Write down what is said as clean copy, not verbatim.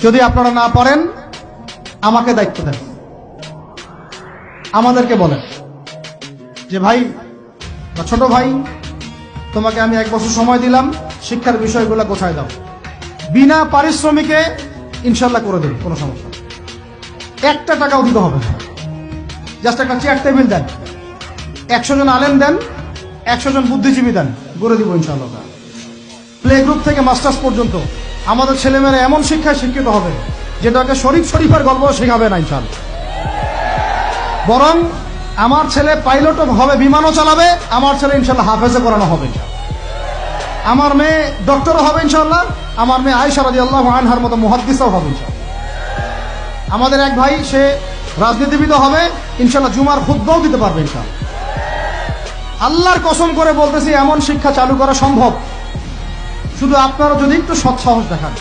যদি আপনারা না পারেন আমাকে দায়িত্ব দেন, আমাদেরকে বলেন যে ভাই বা ছোট ভাই, তোমাকে আমি 1 বছর সময় দিলাম, শিক্ষার বিষয়গুলো গোছায় দাও। বিনা পারিশ্রমিকে ইনশাল্লাহ করে দেব, কোনো সমস্যা নেই। 1 টাকাও দিতে হবে না, জাস্ট একটা চেয়ার টেবিল দেন, 100 জন আলেম দেন, 100 জন বুদ্ধিজীবী দেন, করে দিব ইনশাআল্লাহ। প্লে গ্রুপ থেকে মাস্টার্স পর্যন্ত আমাদের ছেলেমেয়েরা এমন শিক্ষায় শিক্ষিত হবে যেটাকে শরীফের গল্প শেখাবে না ইনশাআল্লাহ। বরং আমার ছেলে পাইলটও হবে, বিমানও চালাবে, আমার ছেলে ইনশাআল্লাহ হাফেজে করানো হবে ইনশাআল্লাহ। আমার মেয়ে ডক্টরও হবে ইনশাআল্লাহ, আমার মেয়ে আয়েশা রাদিয়াল্লাহু আনহার মতো মুহাদ্দিসও হবে ইনশাআল্লাহ। আমাদের এক ভাই, সে রাজনীতিবিদও হবে ইনশাআল্লাহ, জুমার খুতবাও দিতে পারবে ইনশাআল্লাহ। আল্লাহর কসম করে বলতেছি, এমন শিক্ষা চালু করা সম্ভব, শুধু আপনারা যদি একটু সৎ সাহস দেখান।